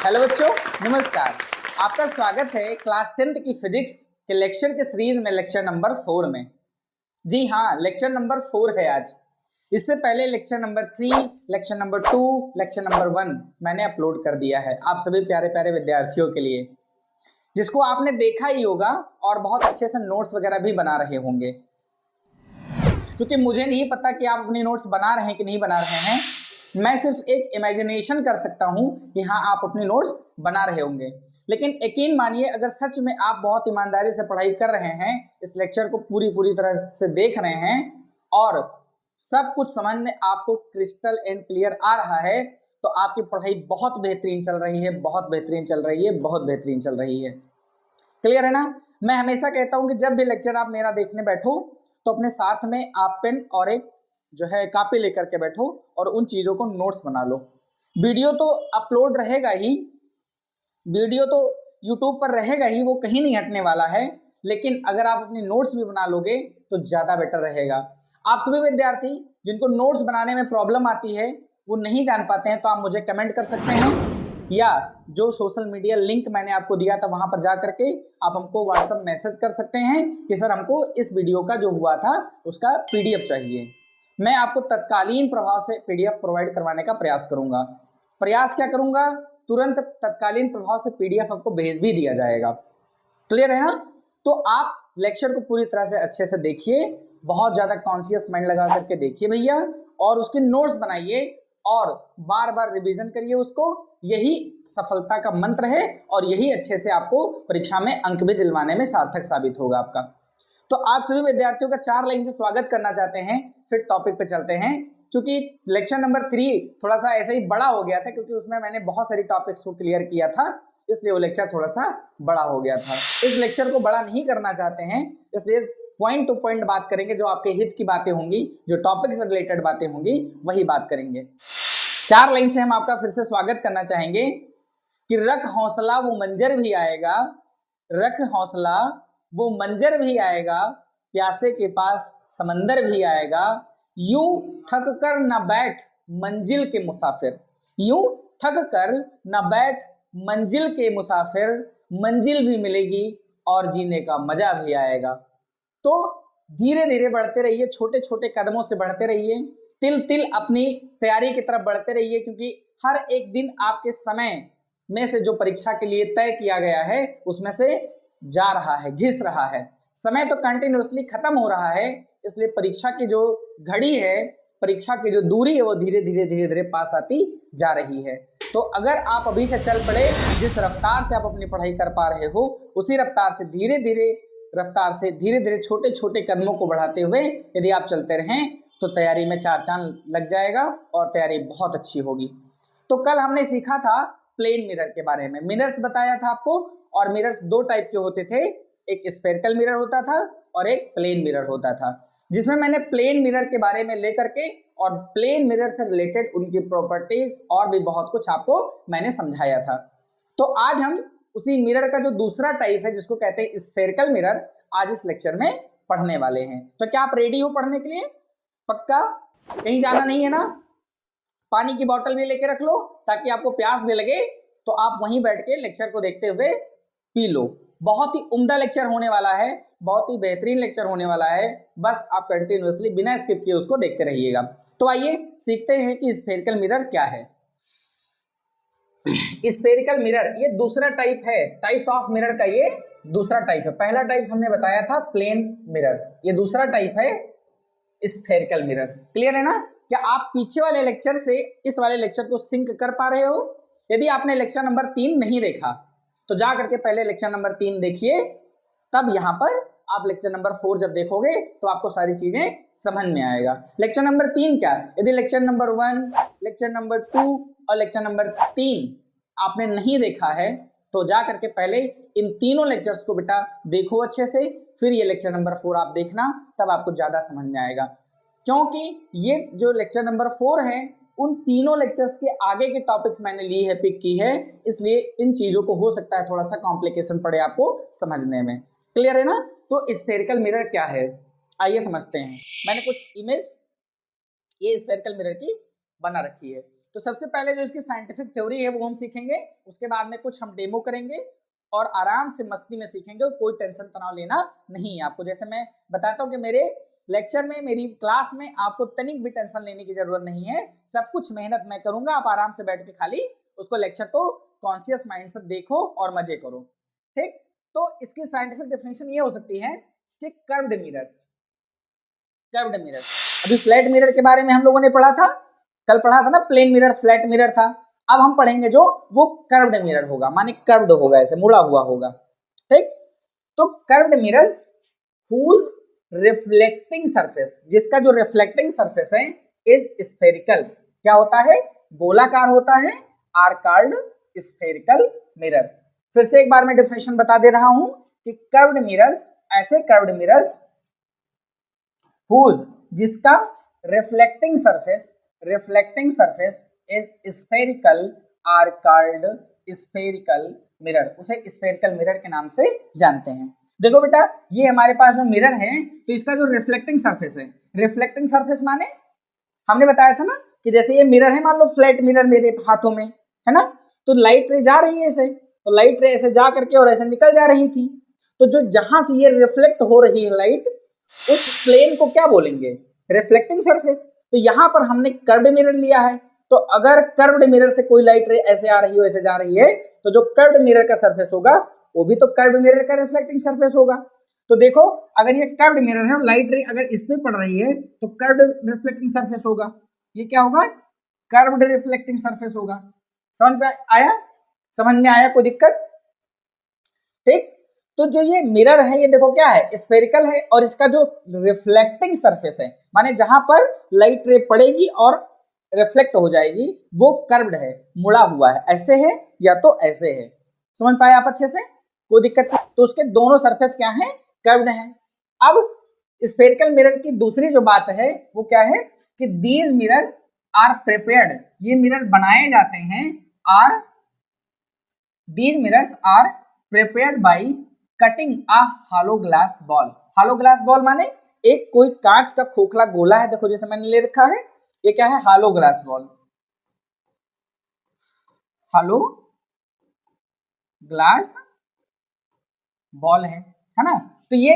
Hello बच्चों, नमस्कार। आपका स्वागत है क्लास 10th की फिजिक्स के लेक्चर के सीरीज में लेक्चर नंबर 4 में। जी हाँ, लेक्चर नंबर 4 है आज। इससे पहले lecture number 3, lecture number 2, lecture number 1 मैंने अपलोड कर दिया है आप सभी प्यारे प्यारे विद्यार्थियों के लिए, जिसको आपने देखा ही होगा और बहुत अच्छे से नोट्स वगैरह भी बना रहे होंगे। क्योंकि मुझे नहीं पता कि आप अपनी नोट्स बना रहे हैं कि नहीं बना रहे हैं, मैं सिर्फ एक इमेजिनेशन कर सकता हूं कि हाँ आप अपनी नोट्स बना रहे होंगे। लेकिन यकीन मानिए, अगर सच में आप बहुत ईमानदारी से पढ़ाई कर रहे हैं, इस लेक्चर को पूरी तरह से देख रहे हैं और सब कुछ समझ में आपको क्रिस्टल एंड क्लियर आ रहा है, तो आपकी पढ़ाई बहुत बेहतरीन चल रही है, बहुत बेहतरीन चल रही है, बहुत बेहतरीन चल रही है। क्लियर है ना? मैं हमेशा कहता हूं कि जब भी लेक्चर आप मेरा देखने बैठो तो अपने साथ में आप पेन और एक जो है कॉपी लेकर के बैठो और उन चीज़ों को नोट्स बना लो। वीडियो तो अपलोड रहेगा ही, वीडियो तो यूट्यूब पर रहेगा ही, वो कहीं नहीं हटने वाला है। लेकिन अगर आप अपनी नोट्स भी बना लोगे तो ज़्यादा बेटर रहेगा। आप सभी विद्यार्थी जिनको नोट्स बनाने में प्रॉब्लम आती है, वो नहीं जान पाते हैं, तो आप मुझे कमेंट कर सकते हैं, या जो सोशल मीडिया लिंक मैंने आपको दिया था वहां पर जा करके आप हमको व्हाट्सएप मैसेज कर सकते हैं कि सर हमको इस वीडियो का जो हुआ था उसका पीडीएफ चाहिए। मैं आपको तत्कालीन प्रभाव से पीडीएफ प्रोवाइड करवाने का प्रयास करूंगा। प्रयास क्या करूंगा? तुरंत तत्कालीन प्रभाव से पीडीएफ आपको भेज भी दिया जाएगा। क्लियर है ना? तो आप लेक्चर को पूरी तरह से अच्छे से देखिए, बहुत ज्यादा कॉन्शियस माइंड लगा करके देखिए भैया, और उसके नोट्स बनाइए और बार बार रिवीजन करिए उसको। यही सफलता का मंत्र है और यही अच्छे से आपको परीक्षा में अंक भी दिलवाने में सार्थक साबित होगा आपका। तो आप सभी विद्यार्थियों का 4 लाइन से स्वागत करना चाहते हैं। फिर टॉपिक पे चलते हैं। चूंकि लेक्चर नंबर 3 थोड़ा सा ऐसे ही बड़ा हो गया था, क्योंकि उसमें मैंने बहुत सारी टॉपिक्स को क्लियर किया था, इसलिए वो लेक्चर थोड़ा सा बड़ा हो गया था। इस लेक्चर को बड़ा नहीं करना चाहते हैं, इसलिए पॉइंट टू पॉइंट बात करेंगे। जो आपके हित की बातें होंगी, जो टॉपिक से रिलेटेड बातें होंगी, वही बात करेंगे। 4 लाइन से हम आपका फिर से स्वागत करना चाहेंगे कि रख हौसला वो मंजर भी आएगा, रख हौसला वो मंजर भी आएगा, प्यासे के पास समंदर भी आएगा, यूं थक कर न बैठ मंजिल के मुसाफिर, यूं थक कर न बैठ मंजिल के मुसाफिर, मंजिल भी मिलेगी और जीने का मजा भी आएगा। तो धीरे धीरे बढ़ते रहिए, छोटे छोटे कदमों से बढ़ते रहिए, तिल तिल अपनी तैयारी की तरफ बढ़ते रहिए, क्योंकि हर एक दिन आपके समय में से जो परीक्षा के लिए तय किया गया है उसमें से जा रहा है, घिस रहा है। समय तो कंटिन्यूअसली खत्म हो रहा है, इसलिए परीक्षा की जो घड़ी है, परीक्षा की जो दूरी है, वो धीरे धीरे पास आती जा रही है। तो अगर आप अभी से चल पड़े, जिस रफ्तार से आप अपनी पढ़ाई कर पा रहे हो, उसी रफ्तार से धीरे धीरे छोटे छोटे कदमों को बढ़ाते हुए यदि आप चलते रहें तो तैयारी में 4 चांद लग जाएगा और तैयारी बहुत अच्छी होगी। तो कल हमने सीखा था प्लेन मिरर के बारे में, मिरर्स बताया था आपको, और मिरर्स 2 टाइप के होते थे, एक स्फेरिकल मिरर होता था और एक प्लेन मिरर होता था, जिसमें मैंने प्लेन मिरर के बारे में लेकर के और प्लेन मिरर से रिलेटेड उनकी प्रॉपर्टीज और भी बहुत कुछ आपको मैंने समझाया था। तो आज हम उसी मिरर का जो दूसरा टाइप है, जिसको कहते हैं स्फेरिकल मिरर, आज इस लेक्चर में पढ़ने वाले हैं। तो क्या आप रेडी हो पढ़ने के लिए? पक्का? कहीं जाना नहीं है ना? पानी की बोतल भी लेके रख लो, ताकि आपको प्यास भी लगे तो आप वहीं बैठ के लेक्चर को देखते हुए पी लो। बहुत ही उम्दा लेक्चर होने वाला है, बहुत ही बेहतरीन लेक्चर होने वाला है, बस आप कंटिन्यूअसली बिना स्किप किए उसको देखते रहिएगा। तो आइए सीखते हैं कि स्फेरिकल मिरर क्या है। स्फेरिकल मिरर ये दूसरा टाइप है, टाइप्स ऑफ मिरर का ये दूसरा टाइप है। पहला टाइप हमने बताया था प्लेन मिरर, ये दूसरा टाइप है स्फेरिकल मिरर। क्लियर है ना? क्या आप पीछे वाले लेक्चर से इस वाले लेक्चर को सिंक कर पा रहे हो? यदि आपने लेक्चर नंबर 3 नहीं देखा तो जा करके पहले लेक्चर नंबर 3 देखिए, तब यहां पर आप लेक्चर नंबर 4 जब देखोगे तो आपको सारी चीजें समझ में आएगा। लेक्चर नंबर 3 क्या है? यदि लेक्चर नंबर 1, लेक्चर नंबर 2 और लेक्चर नंबर 3 आपने नहीं देखा है तो जा करके पहले इन तीनों लेक्चर्स को बेटा देखो अच्छे से, फिर ये लेक्चर नंबर 4 आप देखना, तब आपको ज्यादा समझ में आएगा। क्योंकि ये जो लेक्चर नंबर 4 है, उन तीनों लेक्चर्स के आगे के टॉपिक्स मैंने लिए है, पिक की है, इसलिए इन चीजों को हो सकता है थोड़ा सा कॉम्प्लिकेशन पड़े आपको समझने में। क्लियर है ना? तो स्फेरिकल मिरर क्या है, आइए समझते हैं। मैंने कुछ इमेज ये स्फेरिकल मिरर की बना रखी है। तो सबसे पहले जो इसकी साइंटिफिक थ्योरी है वो हम सीखेंगे, उसके बाद में कुछ हम डेमो करेंगे और आराम से मस्ती में सीखेंगे, कोई टेंशन तनाव लेना नहीं है आपको। जैसे मैं बताता हूँ कि मेरे लेक्चर में, मेरी क्लास में आपको तनिक भी टेंशन लेने की जरूरत नहीं है, सब कुछ मेहनत मैं करूंगा, आप आराम से बैठ के खाली उसको लेक्चर को कॉन्शियस माइंड से देखो और मजे करो, ठीक। तो इसकी साइंटिफिक डेफिनेशन ये हो सकती है कि कर्व्ड मिरर्स, कर्व्ड मिरर्स, अभी फ्लैट मिरर के बारे में हम लोगों ने पढ़ा था, कल पढ़ा था ना, प्लेन मिरर फ्लैट मिरर था। अब हम पढ़ेंगे जो वो कर्व्ड मिरर होगा, माने कर्व्ड होगा, ऐसे मुड़ा हुआ होगा, ठीक। तो curved mirrors whose reflecting surface, जिसका जो रिफ्लेक्टिंग सरफेस है इज स्फेरिकल, क्या होता है, गोलाकार होता है, आर कॉल्ड स्फेरिकल मिरर। फिर से एक बार मैं डेफिनेशन बता दे रहा हूं कि कर्व्ड मिरर्स, ऐसे कर्व्ड मिरर्स हुज, जिसका reflecting surface is spherical are called spherical mirror, उसे स्फेरिकल मिरर के नाम से जानते हैं। देखो बेटा, ये हमारे पास जो मिरर है तो इसका जो रिफ्लेक्टिंग सरफेस है, रिफ्लेक्टिंग सरफेस माने हमने बताया था ना कि जैसे ये मिरर है, मान लो फ्लैट मिरर मेरे हाथों में है ना, तो लाइट रे जा रही है ऐसे, तो लाइट रे ऐसे जा करके और ऐसे निकल जा रही थी, तो जो जहां से ये रिफ्लेक्ट हो रही है लाइट, उस प्लेन को क्या बोलेंगे, रिफ्लेक्टिंग सरफेस। तो यहां पर हमने कर्व्ड मिरर लिया है, तो अगर कर्व्ड मिरर से कोई लाइट रे ऐसे आ रही हो, ऐसे जा रही है, तो जो कर्व्ड मिरर का सरफेस होगा वो भी तो कर्व्ड मिरर का रिफ्लेक्टिंग सरफेस होगा। तो देखो, अगर ये कर्व्ड मिरर है और लाइट रे अगर इस पे पड़ रही है तो कर्व्ड रिफ्लेक्टिंग सरफेस होगा, ये क्या होगा, कर्व्ड रिफ्लेक्टिंग सरफेस होगा। समझ में आया, समझ में आया, कोई दिक्कत, ठीक। तो जो ये मिरर है ये देखो क्या है, स्फेरिकल है, और इसका जो रिफ्लेक्टिंग सरफेस है, माने जहां पर लाइट रे पड़ेगी और रिफ्लेक्ट हो जाएगी, वो कर्व्ड है, मुड़ा हुआ है, ऐसे है या तो ऐसे है। समझ पाए आप अच्छे से, कोई दिक्कत नहीं। तो उसके दोनों सरफेस क्या है, कर्व्ड है। अब स्फेरिकल मिरर की दूसरी जो बात है वो क्या है कि दीज मिरर आर प्रिपेयर्ड, ये मिरर बनाए जाते हैं, are these mirrors are prepared by cutting a hollow glass ball. Hollow glass ball माने एक कोई कांच का खोखला गोला है, देखो जैसे मैंने ले रखा है, ये क्या है, hollow glass ball, hollow glass ball है ना। तो ये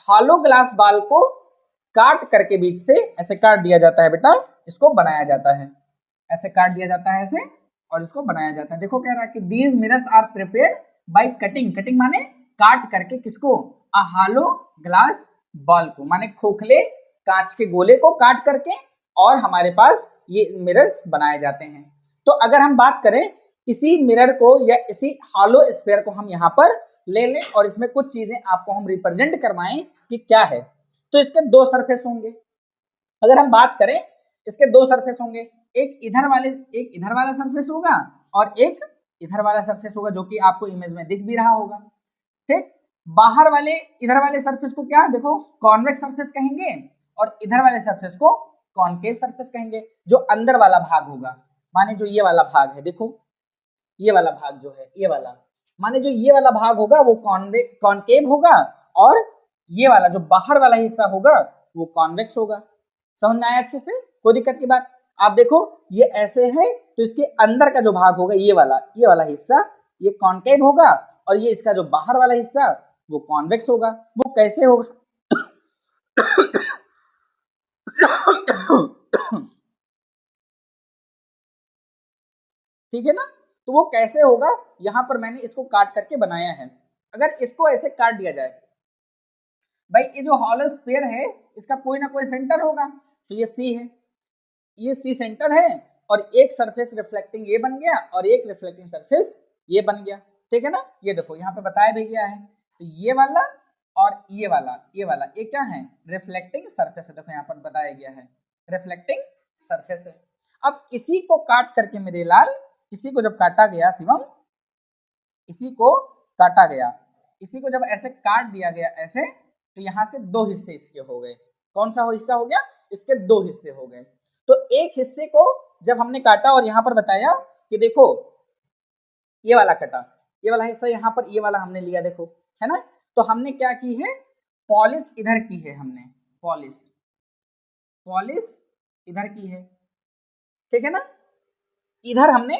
हॉलो ग्लास बॉल को काट करके बीच से ऐसे काट दिया जाता है बेटा, इसको बनाया जाता है, ऐसे काट दिया जाता है ऐसे, और इसको बनाया जाता है। देखो कह रहा है कि these mirrors are prepared by cutting, cutting माने काट करके, किसको, अ हॉलो ग्लास बॉल को, माने खोखले कांच के गोले को काट करके, और हमारे पास ये मिरर्स बनाए जाते हैं। तो अगर हम बात करें इसी मिरर को या इसी हॉलो स्फीयर को हम यहाँ पर ले लें और इसमें कुछ चीजें आपको हम रिप्रेजेंट करवाएं कि क्या है, तो इसके दो सरफेस होंगे। अगर हम बात करें, इसके दो सरफेस होंगे, एक इधर वाला सरफेस होगा और एक इधर वाला सरफेस होगा, जो कि आपको इमेज में दिख भी रहा होगा, ठीक। बाहर वाले इधर वाले सरफेस को क्या, देखो कॉन्वेक्स सरफेस कहेंगे, और इधर वाले सरफेस को कॉनकेव सरफेस कहेंगे। जो अंदर वाला भाग होगा, माने जो ये वाला भाग है, देखो ये वाला भाग जो है, ये वाला, माने जो ये वाला भाग होगा वो कॉनकेव होगा, और ये वाला जो बाहर वाला हिस्सा होगा वो कॉन्वेक्स होगा। समझ में आया अच्छे से, कोई दिक्कत की बात। आप देखो ये ऐसे है, तो इसके अंदर का जो भाग होगा ये वाला हिस्सा, ये कॉनकेव होगा, और ये इसका जो बाहर वाला हिस्सा वो कॉन्वेक्स होगा। वो कैसे होगा ठीक है ना, तो वो कैसे होगा, यहां पर मैंने इसको काट करके बनाया है। अगर इसको ऐसे काट दिया जाए, भाई ये जो हॉलो स्फीयर है इसका कोई ना कोई सेंटर होगा, तो ये सी है, ये सी सेंटर है, और एक सरफेस रिफ्लेक्टिंग ये बन गया और एक रिफ्लेक्टिंग सरफेस ये बन गया, ठीक है ना। ये देखो यहाँ पे बताया भी गया है, तो ये वाला और ये क्या है, रिफ्लेक्टिंग सरफेस है, देखो यहाँ पर बताया गया है रिफ्लेक्टिंग सरफेस है। अब इसी को काट करके मेरे लाल, इसी को जब काटा गया शिवम, इसी को काटा गया, इसी को जब ऐसे काट दिया गया ऐसे, तो यहाँ से दो हिस्से इसके हो गए। कौन सा हिस्सा हो गया, इसके दो हिस्से हो गए। तो एक हिस्से को जब हमने काटा और यहाँ पर बताया कि देखो ये वाला कटा, ये वाला हिस्सा यहाँ पर, ये वाला हमने लिया, देखो है ना। तो हमने क्या की है, पॉलिश इधर की है हमने, पॉलिश इधर की है, ठीक है ना। इधर हमने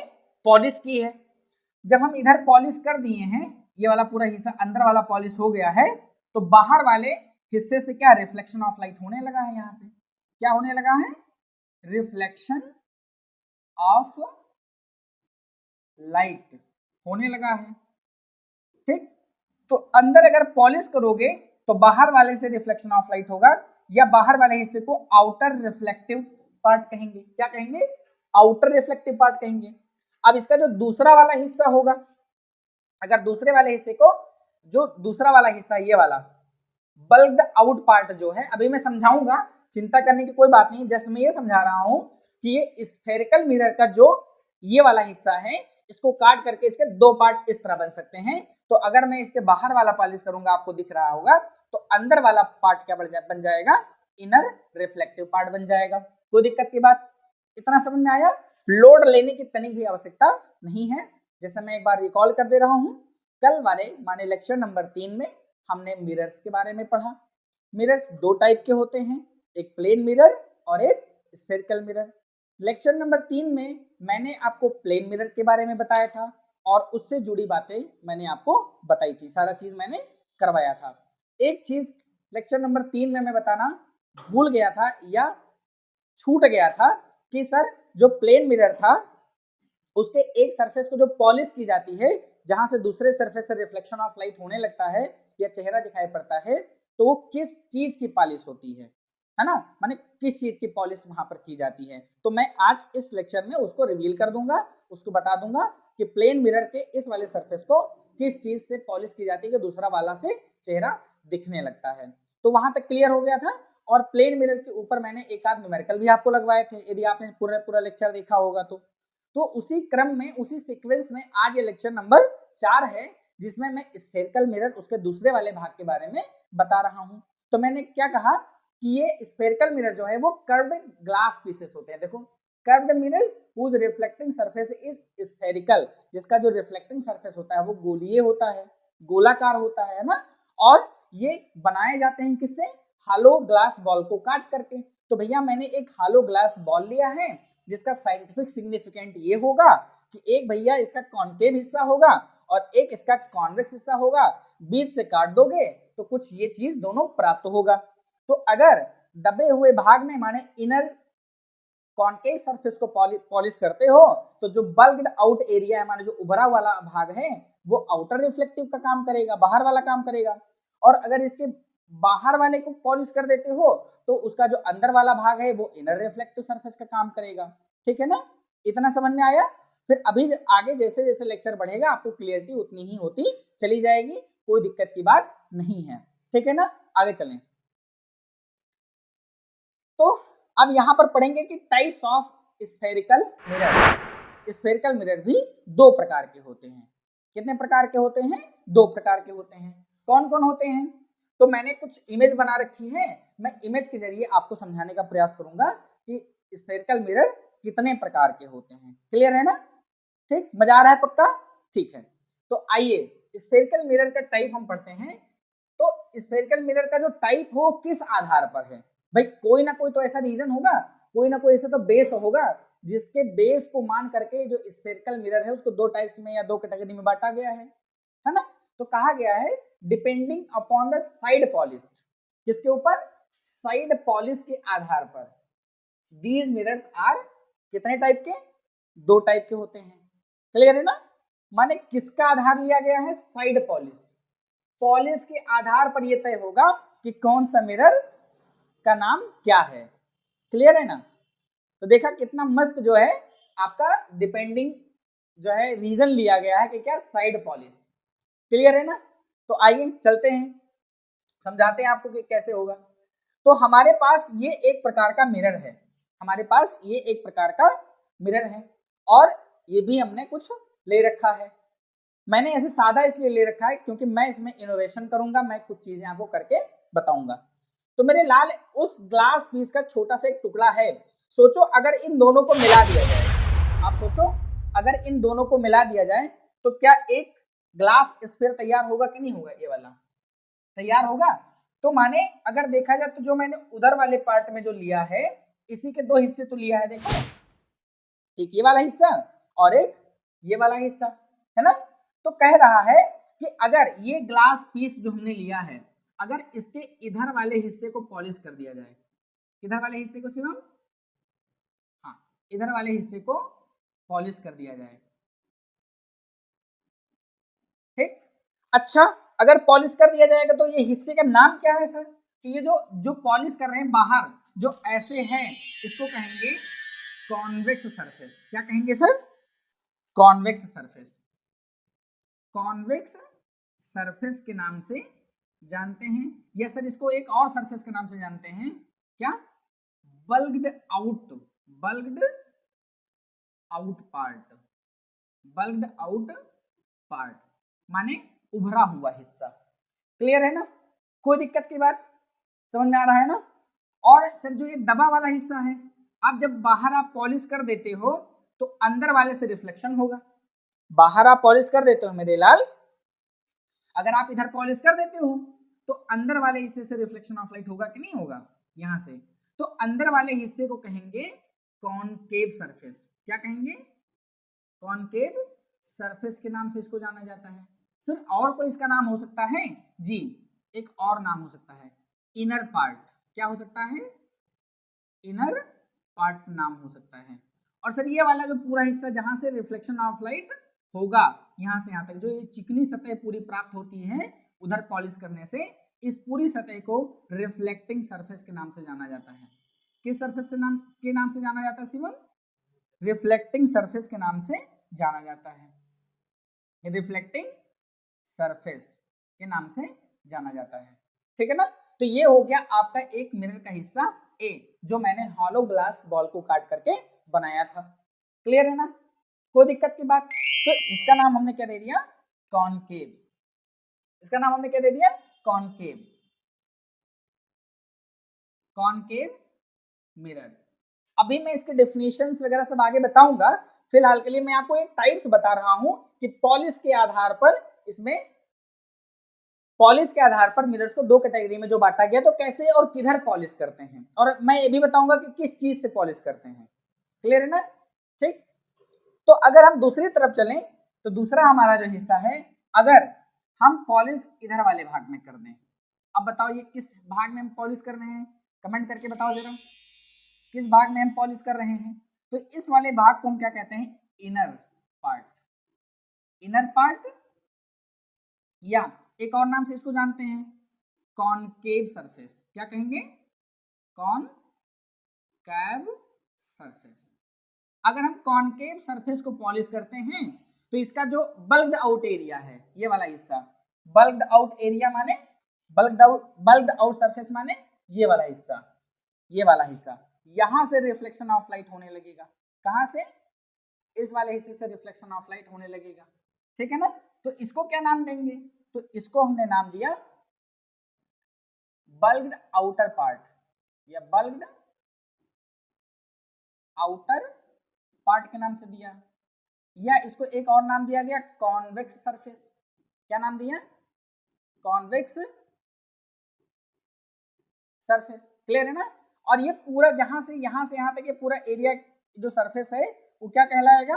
पॉलिश की है। जब हम इधर पॉलिश कर दिए हैं, ये वाला पूरा हिस्सा अंदर वाला पॉलिश हो गया है, तो बाहर वाले हिस्से से क्या रिफ्लेक्शन ऑफ लाइट होने लगा है। यहां से क्या होने लगा है, रिफ्लेक्शन ऑफ लाइट होने लगा है। ठीक, तो अंदर अगर पॉलिश करोगे तो बाहर वाले से रिफ्लेक्शन ऑफ लाइट होगा, या बाहर वाले हिस्से को आउटर रिफ्लेक्टिव पार्ट कहेंगे। क्या कहेंगे, आउटर रिफ्लेक्टिव पार्ट कहेंगे। अब इसका जो दूसरा वाला हिस्सा होगा, अगर दूसरे वाले हिस्से को, जो दूसरा वाला हिस्सा ये वाला बल्क्ड आउट पार्ट जो है, अभी मैं समझाऊंगा, चिंता करने की कोई बात नहीं, जस्ट मैं ये समझा रहा हूं कि ये स्फेरिकल मिरर का जो ये वाला हिस्सा है, इसको काट करके इसके दो पार्ट इस तरह बन सकते हैं। तो अगर मैं इसके बाहर वाला पॉलिश करूंगा, आपको दिख रहा होगा, तो अंदर वाला पार्ट क्या बन जाएगा, इनर रिफ्लेक्टिव पार्ट बन जाएगा। कोई दिक्कत की बात, इतना समझ में आया। लोड लेने की तनिक भी आवश्यकता नहीं है। जैसे मैं एक बार रिकॉल कर दे रहा हूं, कल वाले माने लेक्चर नंबर 3 में हमने मिरर्स के बारे में पढ़ा। मिरर्स दो टाइप के होते हैं, एक प्लेन मिरर और एक स्फेरिकल मिरर। लेक्चर नंबर 3 में मैंने आपको प्लेन मिरर के बारे में बताया था और उससे जुड़ी बातें मैंने आपको बताई थी, सारा चीज मैंने करवाया था। एक चीज लेक्चर नंबर 3 में मैं बताना भूल गया था या छूट गया था कि सर जो प्लेन मिरर था उसके एक सरफेस को जो पॉलिश की जाती है, जहां से दूसरे सरफेस से रिफ्लेक्शन ऑफ लाइट होने लगता है या चेहरा दिखाई पड़ता है, तो वो किस चीज की पॉलिश होती है ना, माने किस चीज की पॉलिश वहां पर की जाती है। तो मैं आज इस लेक्चर में उसको रिवील कर दूंगा, उसको बता दूंगा कि प्लेन मिरर के इस वाले सरफेस को किस चीज से पॉलिश की जाती है कि दूसरा वाला से चेहरा दिखने लगता है। तो वहां तक क्लियर हो गया था। और प्लेन मिरर के ऊपर मैंने एक आध न्यूमेरिकल भी आपको लगवाए थे, यदि आपने पूरा लेक्चर देखा होगा तो उसी क्रम में, उसी सीक्वेंस में आज ये लेक्चर नंबर 4 है, जिसमें मैं स्फेरिकल मिरर उसके दूसरे वाले भाग के बारे में बता रहा हूं। तो मैंने क्या कहा कि ये स्फेरिकल मिरर जो है वो कर्व्ड ग्लास पीसेस होते हैं। देखो, curved mirrors whose reflecting surface is spherical, जिसका जो रिफ्लेक्टिंग सरफेस होता है वो गोलीय होता है, गोलाकार होता है ना। और ये बनाए जाते हैं किससे, हालो ग्लास बॉल को काट करके। तो भैया मैंने एक हालो ग्लास बॉल लिया है, जिसका साइंटिफिक सिग्निफिकेंट ये होगा कि एक भैया इसका कॉन्केव हिस्सा होगा और एक इसका कॉन्वेक्स हिस्सा होगा, बीच से काट दोगे तो कुछ ये चीज दोनों प्राप्त होगा। तो अगर दबे हुए भाग में माने इनर कॉन्केव सरफेस को पॉलिश करते हो, तो जो बल्क्ड आउट एरिया है, माने जो उभरा वाला भाग है, वो आउटर रिफ्लेक्टिव का काम करेगा, बाहर वाला काम करेगा। और अगर इसके बाहर वाले को पॉलिश कर देते हो, तो उसका जो अंदर वाला भाग है वो इनर रिफ्लेक्टिव सरफेस का काम करेगा। ठीक है ना, इतना समझ में आया। फिर अभी आगे जैसे जैसे लेक्चर बढ़ेगा आपको क्लियरिटी उतनी ही होती चली जाएगी, कोई दिक्कत की बात नहीं है। ठीक है ना, आगे चलें। तो अब यहां पर पढ़ेंगे कि types of spherical mirror. Spherical mirror भी दो प्रकार के होते हैं। कितने प्रकार के होते हैं, दो प्रकार के होते हैं। कौन कौन होते हैं, तो मैंने कुछ इमेज बना रखी है, मैं इमेज के जरिए आपको समझाने का प्रयास करूंगा कि स्फेरिकल मिरर कितने प्रकार के होते हैं। क्लियर है ना, ठीक, मजा आ रहा है पक्का, ठीक है। तो आइए स्फेरिकल मिरर का टाइप हम पढ़ते हैं। तो स्फेरिकल मिरर का जो टाइप हो किस आधार पर है, भाई कोई ना कोई तो ऐसा रीजन होगा, कोई ना कोई ऐसा तो बेस होगा, जिसके बेस को मान करके जो स्फेरिकल मिरर है उसको दो टाइप्स में या दो कैटेगरी में बांटा गया है ना। तो कहा गया है depending upon the side polish, किसके ऊपर, साइड पॉलिश के आधार पर। दीज मिरर्स आर कितने टाइप के, दो टाइप के होते हैं। क्लियर है ना, माने किसका आधार लिया गया है, साइड पॉलिश। पॉलिश के आधार पर यह तय होगा कि कौन सा मिरर का नाम क्या है। क्लियर है ना, तो देखा कितना मस्त जो है आपका डिपेंडिंग जो है रीजन लिया गया है कि क्या, साइड पॉलिश। क्लियर है ना, तो आइए चलते हैं, समझाते हैं आपको कि कैसे होगा। तो हमारे पास ये एक प्रकार का मिरर है, हमारे पास ये एक प्रकार का मिरर है, और ये भी हमने कुछ ले रखा है। मैंने ऐसे सादा इसलिए ले रखा है क्योंकि मैं इसमें इनोवेशन करूंगा, मैं कुछ चीजें आपको करके बताऊंगा। तो मेरे लाल उस ग्लास पीस का छोटा सा एक टुकड़ा है। सोचो अगर इन दोनों को मिला दिया जाए, आप सोचो अगर इन दोनों को मिला दिया जाए तो क्या एक ग्लास स्फीयर तैयार होगा कि नहीं होगा, ये वाला तैयार होगा। तो माने अगर देखा जाए तो जो मैंने उधर वाले पार्ट में जो लिया है, इसी के दो हिस्से तो लिया है, देखो एक ये वाला हिस्सा और एक ये वाला हिस्सा, है ना। तो कह रहा है कि अगर ये ग्लास पीस जो हमने लिया है, अगर इसके इधर वाले हिस्से को पॉलिश कर दिया जाए, इधर वाले हिस्से को शिवम, हाँ, इधर वाले हिस्से को पॉलिश कर दिया जाए, ठीक। अच्छा, अगर पॉलिश कर दिया जाएगा तो ये हिस्से का नाम क्या है सर? तो ये जो जो पॉलिश कर रहे हैं बाहर, जो ऐसे हैं, इसको कहेंगे कॉन्वेक्स सरफेस। क्या कहेंगे sir? Convex surface. Convex surface के नाम से जानते हैं, या सर इसको एक और सरफेस के नाम से जानते हैं, क्या? Bulged out, bulged out part, bulged out part माने उभरा हुआ हिस्सा। क्लियर है ना? कोई दिक्कत की बात समझ में आ रहा है ना? और सर जो ये दबा वाला हिस्सा है, आप जब बाहर आप पॉलिश कर देते हो तो अंदर वाले से रिफ्लेक्शन होगा। बाहर आप पॉलिश कर देते हो मेरे लाल, अगर आप इधर पॉलिश कर देते हो तो अंदर वाले हिस्से से रिफ्लेक्शन ऑफ लाइट होगा कि नहीं होगा? यहां से तो अंदर वाले हिस्से को कहेंगे कॉनकेव सरफेस। क्या कहेंगे? कॉनकेव सरफेस के नाम से इसको जाना जाता है। सर और कोई इसका नाम हो सकता है? जी, एक और नाम हो सकता है इनर पार्ट। क्या हो सकता है? इनर पार्ट नाम हो सकता है। और सर ये वाला जो पूरा हिस्सा जहां से रिफ्लेक्शन ऑफ लाइट होगा, यहां से यहां तक जो ये चिकनी सतह पूरी प्राप्त होती है उधर पॉलिश करने से, इस पूरी सतह को रिफ्लेक्टिंग सरफेस के नाम से जाना जाता है। किस सरफेस के नाम से जाना जाता है शिवम? रिफ्लेक्टिंग सरफेस के नाम से जाना जाता है। रिफ्लेक्टिंग सरफेस के नाम से जाना जाता है, ठीक है ना। तो ये हो गया आपका एक मिरर का हिस्सा ए, जो मैंने हॉलो ग्लास बॉल को काट करके बनाया था। क्लियर है ना? कोई दिक्कत की बात? तो इसका नाम हमने क्या दे दिया? कॉनकेव। इसका नाम हमने क्या दे दिया? Concave, concave mirror. अभी मैं इसके डेफिनेशंस वगैरह सब आगे बताऊंगा, फिलहाल के लिए मैं आपको एक टाइप्स बता रहा हूं कि पॉलिश के आधार पर, इसमें पॉलिश के आधार पर मिरर्स को दो कैटेगरी में जो बांटा गया, तो कैसे और किधर पॉलिश करते हैं, और मैं ये भी बताऊंगा कि किस चीज से पॉलिश करते हैं। क्लियर है ना? ठीक। तो अगर हम दूसरी तरफ चलें तो दूसरा हमारा जो हिस्सा है, अगर हम पॉलिश इधर वाले भाग में कर दें, अब बताओ ये किस भाग में हम पॉलिश कर रहे हैं? कमेंट करके बताओ जरा, किस भाग में हम पॉलिश कर रहे हैं? तो इस वाले भाग को हम क्या कहते हैं? Inner part. इनर पार्ट, या एक और नाम से इसको जानते हैं कॉनकेव सरफेस। क्या कहेंगे? Concave surface. अगर हम कॉनकेव सरफेस को पॉलिश करते हैं तो इसका जो बल्क्ड आउट एरिया है, ये वाला हिस्सा, बल्क्ड आउट एरिया माने बल्क्ड आउट सरफेस माने ये वाला हिस्सा, ये वाला हिस्सा, यहां से रिफ्लेक्शन ऑफ लाइट होने लगेगा। कहां से? इस वाले हिस्से से रिफ्लेक्शन ऑफ लाइट होने लगेगा, ठीक है ना। तो इसको क्या नाम देंगे? तो इसको हमने नाम दिया बल्क्ड आउटर पार्ट, या बल्क्ड आउटर पार्ट के नाम से दिया, या इसको एक और नाम दिया गया कॉन्वेक्स सरफेस। क्या नाम दिया? Convex surface. क्लियर है ना? और ये पूरा जहां से यहां तक ये पूरा एरिया जो सरफेस है वो क्या कहलाएगा?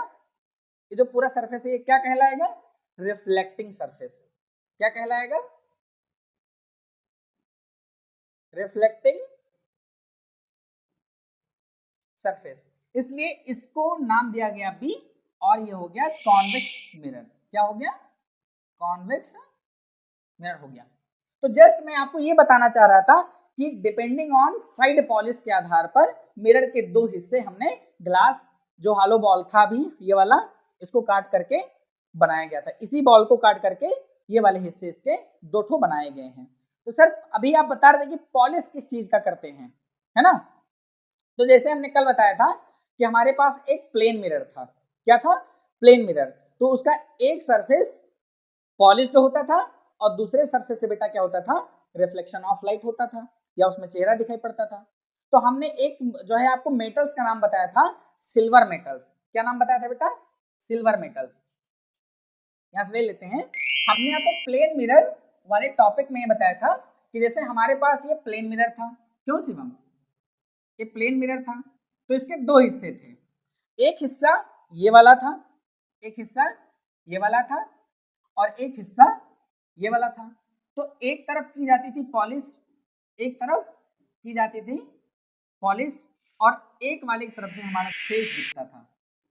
ये जो पूरा सरफेस है ये क्या कहलाएगा? Reflecting surface. क्या कहलाएगा? Reflecting surface. इसलिए इसको नाम दिया गया बी, और ये हो गया कॉन्वेक्स मिरर। क्या हो गया? कॉन्वेक्स मिरर हो गया। तो जस्ट मैं आपको ये बताना चाह रहा था कि डिपेंडिंग ऑन साइड पॉलिश के आधार पर मिरर के दो हिस्से हमने ग्लास जो हॉलो बॉल था अभी ये वाला, इसको काट करके बनाया गया था। इसी बॉल को काट करके ये वाले हिस्से इसके दो ठो बनाए गए हैं। तो सर अभी आप बता रहे थे कि पॉलिश किस चीज का करते हैं, है ना। तो जैसे हमने कल बताया था कि हमारे पास एक प्लेन मिरर था। क्या था? Plane mirror. तो उसका एक सरफेस पॉलिश्ड होता था और दूसरे सरफेस से बेटा क्या होता था? रिफ्लेक्शन ऑफ लाइट होता था, या उसमें चेहरा दिखाई पड़ता था। तो हमने एक जो है आपको मेटल्स का नाम बताया था, सिल्वर मेटल्स। क्या नाम बताया था बेटा? Silver metals. यहां से ले लेते हैं। हमने आपको प्लेन मिरर वाले टॉपिक में ये बताया था कि जैसे हमारे पास ये प्लेन मिरर था, क्यों शिवम? ये प्लेन मिरर था तो इसके दो हिस्से थे। एक हिस्सा ये वाला था, एक हिस्सा ये वाला था और एक हिस्सा ये वाला था। तो एक तरफ की जाती थी पॉलिश, एक तरफ की जाती थी पॉलिश और एक वाले की तरफ से हमारा फेस दिखता था।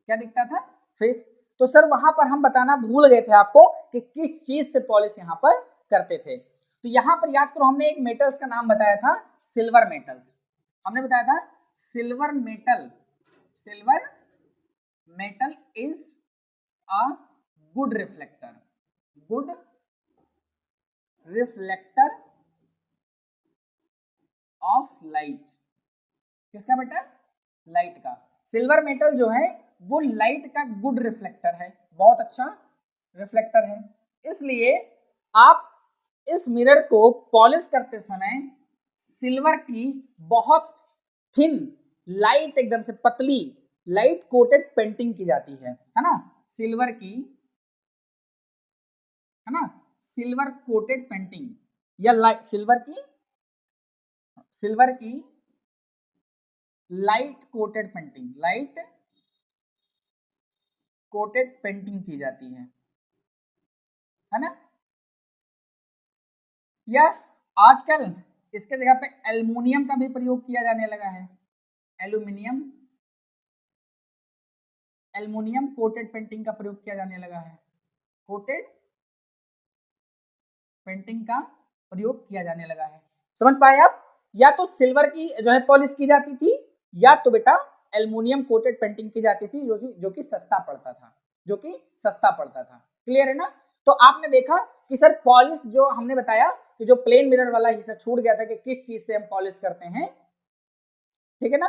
क्या दिखता था? फेस। तो सर वहां पर हम बताना भूल गए थे आपको कि किस चीज से पॉलिश यहाँ पर करते थे। तो यहाँ पर याद करो, हमने एक मेटल्स का नाम बताया था, सिल्वर मेटल्स। हमने बताया था silver metal, silver metal is a good reflector, good reflector of light. किसका बेटा? लाइट का। सिल्वर मेटल जो है वो लाइट का गुड रिफ्लेक्टर है, बहुत अच्छा रिफ्लेक्टर है। इसलिए आप इस मिरर को पॉलिश करते समय सिल्वर की बहुत थिन, लाइट, एकदम से पतली, लाइट कोटेड पेंटिंग की जाती है ना, सिल्वर की, है ना, सिल्वर कोटेड पेंटिंग या सिल्वर की light coated painting, light coated painting की जाती है ना। या आजकल इसके जगह पे एल्युमिनियम का भी प्रयोग किया जाने लगा है, एल्यूमिनियम, एल्युमिनियम कोटेड पेंटिंग का प्रयोग किया जाने लगा है, कोटेड पेंटिंग का प्रयोग किया जाने लगा है। समझ पाए आप? या तो सिल्वर की जो है पॉलिश की जाती थी, या तो बेटा एल्युमिनियम कोटेड पेंटिंग की जाती थी, जो कि सस्ता पड़ता था, जो कि सस्ता पड़ता था। क्लियर है ना? तो आपने देखा कि सर पॉलिश जो हमने बताया कि जो प्लेन मिरर वाला हिस्सा छूट गया था कि किस चीज से हम पॉलिश करते हैं, ठीक है ना,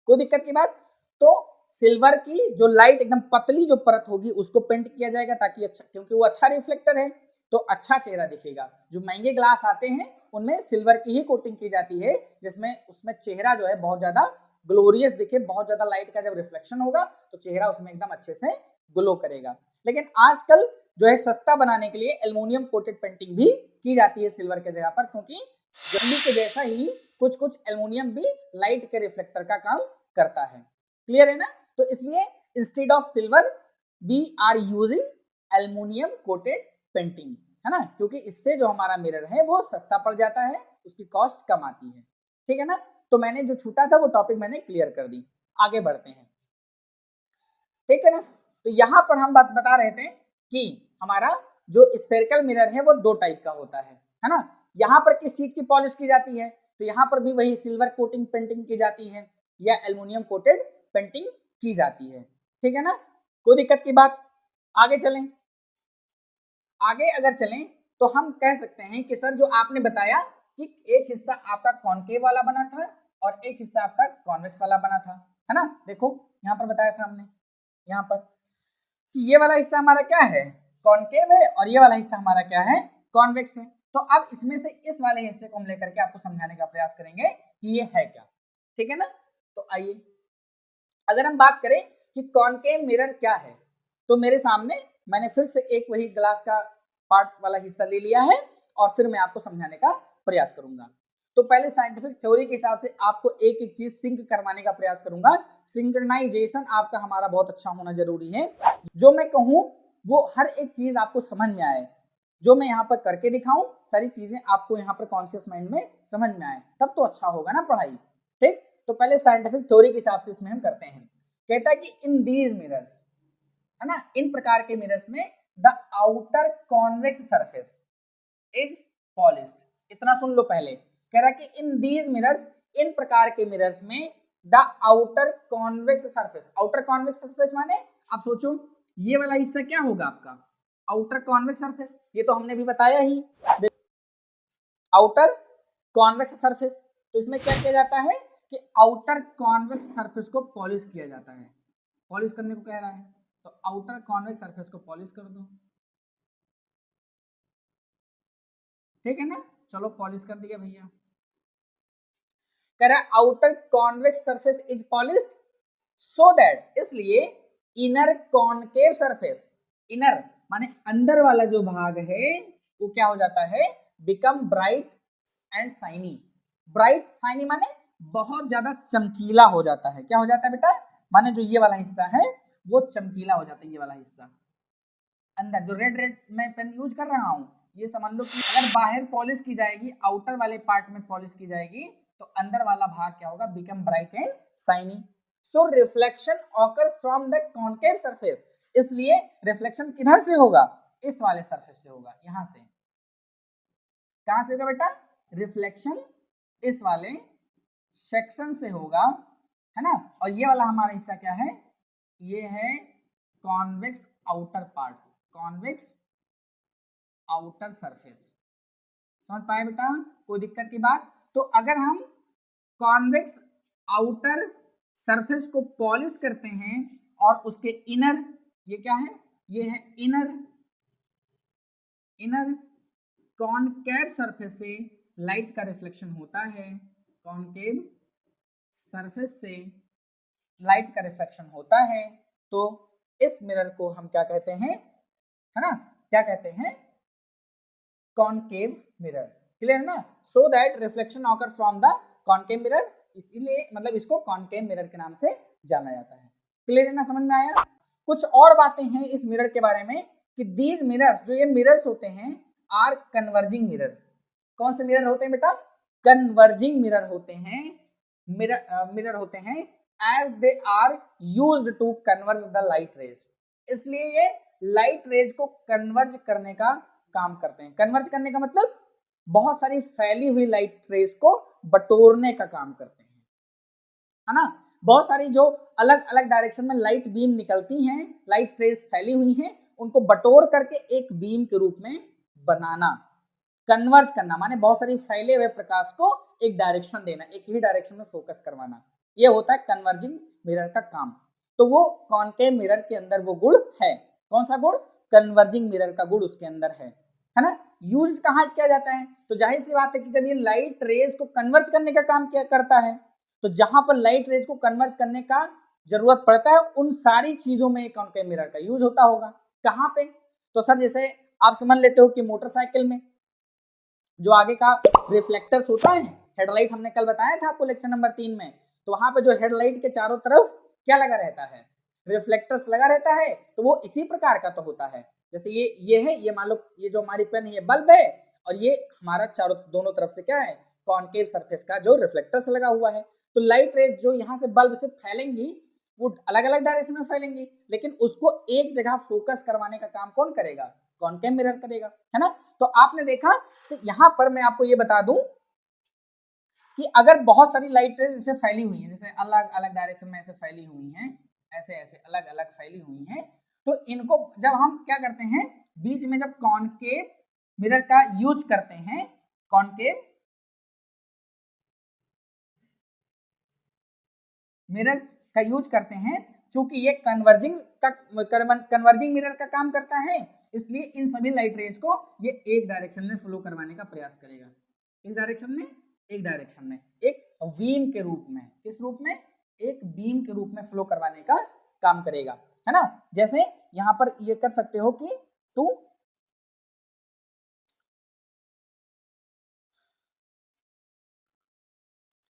कोई दिक्कत की बात। तो सिल्वर की जो लाइट एकदम पतली जो परत होगी उसको पेंट किया जाएगा ताकि अच्छा, क्योंकि वो अच्छा रिफ्लेक्टर है तो अच्छा चेहरा दिखेगा। जो महंगे ग्लास आते हैं उनमें सिल्वर की ही कोटिंग की जाती है, जिसमें उसमें चेहरा जो है बहुत ज्यादा ग्लोरियस दिखे, बहुत ज्यादा लाइट का जब रिफ्लेक्शन होगा तो चेहरा उसमें एकदम अच्छे से ग्लो करेगा। लेकिन आजकल जो है सस्ता बनाने के लिए एल्युमिनियम कोटेड पेंटिंग भी की जाती है सिल्वर के जगह पर, क्योंकि जल्दी के जैसा ही कुछ कुछ एल्युमिनियम भी लाइट के रिफ्लेक्टर का काम करता है। क्लियर है ना? तो इसलिए instead of silver we are using aluminium coated painting, है ना, क्योंकि इससे जो हमारा मिरर है वो सस्ता पड़ जाता है, उसकी कॉस्ट कम आती है। ठीक है ना? तो मैंने जो छूटा था वो टॉपिक मैंने क्लियर कर दी। आगे बढ़ते हैं, ठीक है ना। तो यहां पर हम बात बता रहे थे कि हमारा जो स्फेरिकल मिरर है वो दो टाइप का होता है ना। यहाँ पर किस चीज की पॉलिश की जाती है? तो यहाँ पर भी वही सिल्वर कोटिंग पेंटिंग की जाती है या एल्युमिनियम कोटेड पेंटिंग की जाती है। ठीक है ना, कोई दिक्कत की बात? आगे चलें, आगे अगर चलें तो हम कह सकते हैं कि सर जो आपने बताया कि एक हिस्सा आपका कॉनकेव वाला बना था और एक हिस्सा आपका कॉन्वेक्स वाला बना था, है ना। देखो यहाँ पर बताया था हमने, यहाँ पर ये वाला हिस्सा हमारा क्या है? कॉनकेव है और ये वाला हिस्सा हमारा क्या है? कॉन्वेक्स है। तो अब इसमें से इस वाले हिस्से को हम लेकर के आपको समझाने का प्रयास करेंगे कि ये है क्या। ठीक है ना? तो आइए, अगर हम बात करें कि कॉनकेव मिरर क्या है, तो मेरे सामने मैंने फिर से एक वही ग्लास का पार्ट वाला हिस्सा ले लिया है और फिर मैं आपको समझाने का प्रयास करूंगा। तो पहले साइंटिफिक थ्योरी के हिसाब से आपको एक एक चीज सिंक करवाने का प्रयास करूंगा। सिंक्रोनाइजेशन आपका हमारा बहुत अच्छा होना जरूरी है। जो मैं कहूं वो हर एक चीज आपको समझ में आए, जो मैं यहाँ पर करके दिखाऊं सारी चीजें आपको यहाँ पर कॉन्शियस माइंड में समझ में आए, तब तो अच्छा होगा ना पढ़ाई। ठीक, तो पहले साइंटिफिक थ्योरी के हिसाब से इसमें हम करते हैं। कहता है कि इन दीज मिरर्स, है ना, इन प्रकार के मिरर्स में the outer convex surface is polished. इतना सुन लो पहले, कह रहा है कि इन दीज मिरर्स, इन प्रकार के मिरर्स में the outer convex surface, outer convex surface माने आप सोचो ये वाला हिस्सा क्या होगा आपका? आउटर कॉन्वेक्स सरफेस, ये तो हमने भी बताया ही, आउटर कॉन्वेक्स सरफेस। तो इसमें क्या किया जाता है कि आउटर कॉन्वेक्स सरफेस को पॉलिश किया जाता है। पॉलिश करने को कह रहा है तो आउटर कॉन्वेक्स सरफेस को पॉलिश कर दो। ठीक है ना, चलो पॉलिश कर दिया भैया। कह रहा है outer convex surface is polished so that, इसलिए इनर कॉनकेव सरफेस, इनर माने अंदर वाला जो भाग है वो क्या हो जाता है? Become bright and shiny. Bright shiny माने बहुत ज्यादा चमकीला हो जाता है। क्या हो जाता है बेटा? माने जो ये वाला हिस्सा है वो चमकीला हो जाता है, ये वाला हिस्सा अंदर जो रेड रेड मैं पेन यूज कर रहा हूँ, ये समझ लो कि अगर बाहर पॉलिश की जाएगी, आउटर वाले पार्ट में पॉलिश की जाएगी, तो अंदर वाला भाग क्या होगा, become bright and shiny. So reflection occurs from the concave surface, इसलिए रिफ्लेक्शन किधर से होगा, इस वाले सरफेस से होगा, यहां से। कहां से होगा बेटा, रिफ्लेक्शन इस वाले सेक्शन से होगा, है ना। और ये वाला हमारा हिस्सा क्या है, ये है convex outer parts, convex outer surface. समझ पाए बेटा, कोई दिक्कत की बात। तो अगर हम कॉन्वेक्स आउटर सरफेस को पॉलिश करते हैं और उसके इनर, ये क्या है, ये है इनर कॉनकेव सरफेस से लाइट का रिफ्लेक्शन होता है, कॉनकेव सरफेस से लाइट का रिफ्लेक्शन होता है, तो इस मिरर को हम क्या कहते हैं, है ना, क्या कहते हैं, कॉनकेव मिरर। क्लियर ना। So that reflection occur from the concave mirror, इसीलिए मतलब इसको कॉनकेव मिरर के नाम से जाना जाता है। क्लियर है ना, समझ में आया। कुछ और बातें हैं इस मिरर के बारे में कि दीज मिरर्स, जो ये मिरर्स होते हैं, आर कन्वर्जिंग मिरर। कौन से मिरर होते हैं बेटा, कन्वर्जिंग मिरर होते हैं, मिरर होते हैं as they are used to converge the light rays, इसलिए ये लाइट रेज को कन्वर्ज करने का काम करते हैं। कन्वर्ज करने का मतलब बहुत सारी फैली हुई लाइट रेज को बटोरने का काम करते हैं, है ना। बहुत सारी जो अलग अलग डायरेक्शन में लाइट बीम निकलती हैं, लाइट रेज फैली हुई हैं, उनको बटोर करके एक बीम के रूप में बनाना, कन्वर्ज करना माने बहुत सारी फैले हुए प्रकाश को एक डायरेक्शन देना, एक ही डायरेक्शन में फोकस करवाना, ये होता है कन्वर्जिंग मिरर का काम। तो वो कॉनकेव मिरर के अंदर वो गुण है, कौन सा गुण, कन्वर्जिंग मिरर का गुण उसके अंदर है ना। यूज कहाँ किया जाता है, तो जाहिर सी बात है कि जब ये लाइट रेज को कन्वर्ज करने का काम क्या करता है, तो जहां पर लाइट रेज को कन्वर्ज करने का जरूरत पड़ता है, उन सारी चीजों में कॉनकेव मिरर का यूज होता होगा। कहाँ पे, तो सर जैसे आप समझ लेते हो कि मोटरसाइकिल में जो आगे का रिफ्लेक्टर्स होता है, हेडलाइट हमने कल बताया था आपको लेक्चर नंबर 3 में, तो वहां पे जो हेडलाइट के चारों तरफ क्या लगा रहता है, रिफ्लेक्टर्स लगा रहता है, तो वो इसी प्रकार का तो होता है। जैसे ये है, ये मान लो ये जो हमारी पेन है ये बल्ब है, और ये हमारा चारों दोनों तरफ से क्या है, कॉनकेव सरफेस का जो रिफ्लेक्टर्स लगा हुआ है। तो लाइट रेज जो यहाँ से बल्ब से फैलेंगी वो अलग अलग डायरेक्शन में फैलेंगी, लेकिन उसको एक जगह फोकस करवाने का काम कौन करेगा, कॉनकेव मिरर करेगा, है ना। तो आपने देखा, तो यहां पर मैं आपको ये बता दूं कि अगर बहुत सारी लाइट रेज जैसे फैली हुई हैं, जैसे अलग अलग डायरेक्शन में ऐसे फैली हुई हैं, ऐसे ऐसे अलग अलग फैली हुई हैं, तो इनको जब हम क्या करते हैं, बीच में जब कॉनकेव मिरर का यूज करते हैं, कॉनकेव मिरर्स का यूज करते हैं, चूंकि ये कन्वर्जिंग मिरर का काम करता है, इसलिए इन सभी लाइट रेज को ये एक डायरेक्शन में फ्लो करवाने का प्रयास करेगा, इस डायरेक्शन में, एक डायरेक्शन में, एक बीम के रूप में, किस रूप में, एक बीम के रूप में फ्लो करवाने का काम करेगा, है ना। जैसे यहां पर ये कर सकते हो कि टू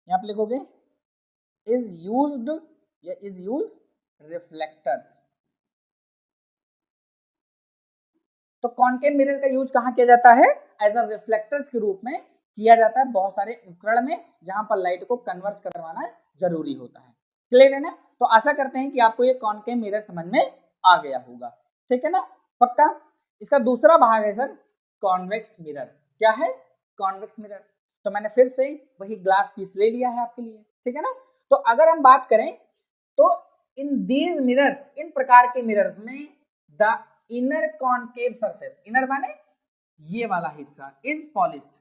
यहां पर लिखोगे इज यूज्ड या इज यूज रिफ्लेक्टर्स। तो कॉनकेव मिरर का यूज कहाँ किया जाता है, एज अ रिफ्लेक्टर्स के रूप में किया जाता है बहुत सारे उपकरण में, जहां पर लाइट को कन्वर्ज करवाना जरूरी होता है। क्लियर है ना। तो आशा करते हैं कि आपको ये कॉनकेव मिरर समझ में आ गया होगा, ठीक है ना, पक्का। इसका दूसरा भाग है सर कॉन्वेक्स मिरर। क्या है, कॉन्वेक्स मिरर। तो मैंने फिर से वही ग्लास पीस ले लिया है आपके लिए, ठीक है ना। तो अगर हम बात करें तो इन दीज मिरर्स, इन प्रकार के मिरर्स में the inner concave surface, inner माने ये वाला हिस्सा, इज पॉलिश्ड,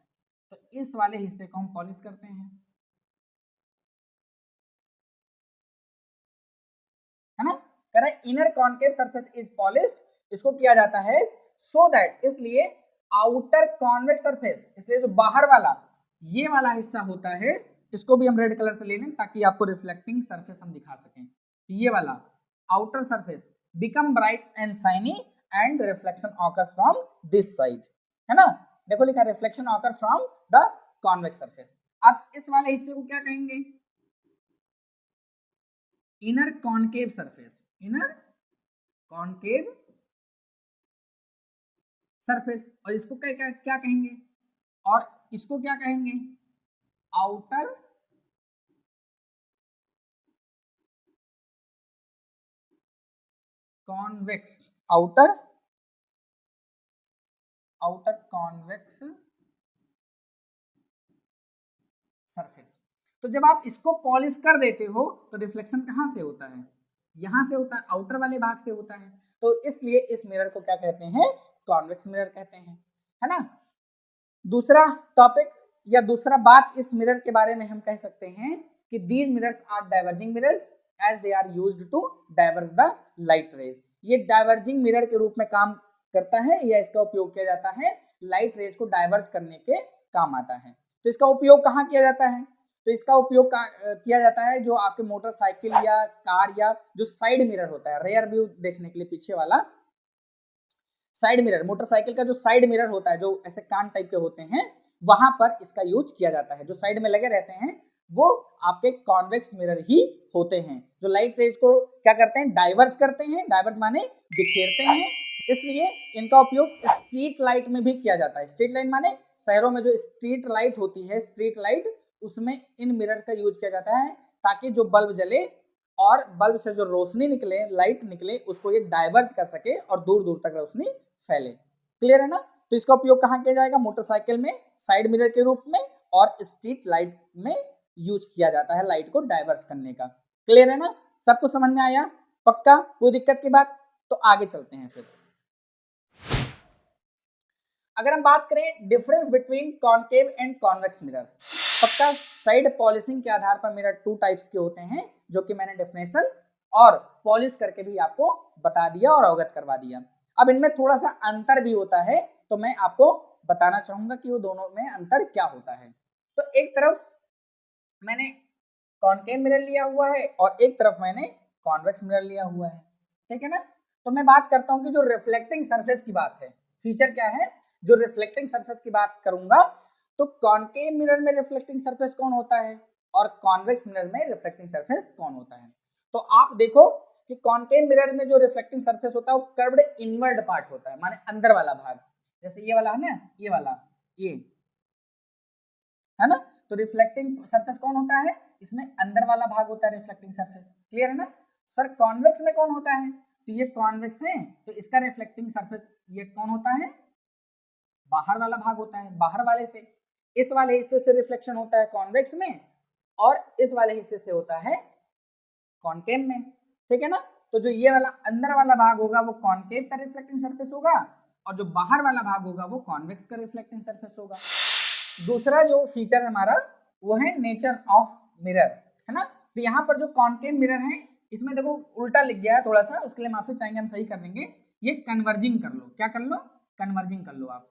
तो इस वाले हिस्से को हम पॉलिश करते हैं, है ना। कह रहे inner concave surface is polished, इसको किया जाता है सो दैट, इसलिए आउटर कॉन्वेक्स सरफेस, इसलिए जो बाहर वाला ये वाला हिस्सा होता है, इसको भी हम रेड कलर से ले लें ताकि आपको रिफ्लेक्टिंग सरफेस हम दिखा सकें। ये वाला outer surface become bright and shiny and reflection occurs from this side, है ना। देखो लिखा reflection occur from the convex surface. अब इस वाले हिस्से को क्या कहेंगे, inner concave surface, inner concave surface, और इसको क्या क्या, क्या कहेंगे, और इसको क्या कहेंगे, outer convex, outer outer convex surface. तो जब आप इसको पॉलिश कर देते हो तो रिफ्लेक्शन कहाँ से होता है, यहां से होता है, आउटर वाले भाग से होता है। तो इसलिए इस मिरर को क्या कहते हैं, कॉन्वेक्स मिरर कहते हैं, है ना। दूसरा टॉपिक या दूसरा बात इस मिरर के बारे में हम कह सकते हैं कि these mirrors are diverging mirrors as they are used to diverse the light rays. ये डाइवर्जिंग मिरर के रूप में काम करता है, या इसका उपयोग किया जाता है लाइट रेज को डाइवर्ज करने के काम आता है। तो इसका उपयोग कहाँ किया जाता है, तो इसका उपयोग किया जाता है जो आपके मोटरसाइकिल या कार या जो साइड मिरर होता है, रेयर व्यू देखने के लिए पीछे वाला साइड मिरर, मोटरसाइकिल का जो साइड मिरर होता है, जो ऐसे कान टाइप के होते हैं, वहां पर इसका यूज किया जाता है। जो साइड में लगे रहते हैं वो आपके कॉन्वेक्स मिरर ही होते हैं, जो लाइट रेज को क्या करते हैं, डाइवर्ज करते हैं, डाइवर्ज माने बिखेरते हैं। इसलिए इनका उपयोग स्ट्रीट लाइट में भी किया जाता है। स्ट्रीट लाइट माने शहरों में जो स्ट्रीट लाइट होती है, स्ट्रीट लाइट, उसमें इन मिरर का यूज किया जाता है ताकि जो बल्ब जले और बल्ब से जो रोशनी निकले, लाइट निकले, उसको ये डाइवर्ज कर सके और दूर दूर तक रोशनी फैले। क्लियर है ना। तो इसका उपयोग कहाँ किया जाएगा, मोटरसाइकिल में साइड मिरर के रूप में, और स्ट्रीट लाइट में यूज किया जाता है लाइट को डाइवर्स करने का। क्लियर है ना, सबको समझ में आया, पक्का, कोई दिक्कत की बात। तो आगे चलते हैं फिर। अगर हम बात करें difference between concave and convex mirror, पक्का साइड पॉलिशिंग के आधार पर मिरर टू टाइप्स के होते हैं, जो कि मैंने डेफिनेशन और पॉलिश करके भी आपको बता दिया और अवगत करवा दिया। अब इनमें थोड़ा सा अंतर भी होता है, तो मैं आपको बताना चाहूंगा कि वो दोनों में अंतर क्या होता है। तो एक तरफ मैंने कॉनकेव मिरर लिया हुआ है और एक तरफ मैंने कॉन्वेक्स मिरर लिया हुआ है, ठीक है ना। तो मैं बात करता हूं कि जो रिफ्लेक्टिंग सरफेस की बात है, फीचर क्या है, जो रिफ्लेक्टिंग सरफेस की बात करूंगा, तो कॉनकेव मिरर में रिफ्लेक्टिंग सरफेस कौन होता है और कॉन्वेक्स मिरर में रिफ्लेक्टिंग सरफेस कौन होता है। तो आप देखो कि कॉनकेव मिरर में जो रिफ्लेक्टिंग सरफेस होता है वो कर्व्ड इनवर्ड पार्ट होता है, माने अंदर वाला भाग, जैसे ये वाला है ना, ये वाला, ये है ना। तो रिफ्लेक्टिंग सरफेस कौन होता है, इसमें अंदर वाला भाग होता है रिफ्लेक्टिंग सरफेस। क्लियर है ना। सर कॉन्वेक्स में कौन होता है, तो ये कॉन्वेक्स है, तो इसका रिफ्लेक्टिंग सरफेस ये कौन होता है, बाहर वाला भाग होता है, बाहर वाले से, इस वाले हिस्से से रिफ्लेक्शन होता है कॉन्वेक्स में, और इस वाले हिस्से से होता है कॉनकेव में, ठीक है ना। तो जो ये वाला अंदर वाला भाग होगा वो कॉनकेव का रिफ्लेक्टिंग सरफेस होगा, और जो बाहर वाला भाग होगा वो कॉन्वेक्स का रिफ्लेक्टिंग सरफेस होगा। दूसरा जो फीचर है हमारा वो है नेचर ऑफ मिरर, है ना। तो यहाँ पर जो कॉनकेव मिरर है, इसमें देखो उल्टा लिख गया है थोड़ा सा, उसके लिए माफी चाहेंगे, हम सही कर देंगे। ये कन्वर्जिंग कर लो, क्या कर लो, कन्वर्जिंग कर लो आप,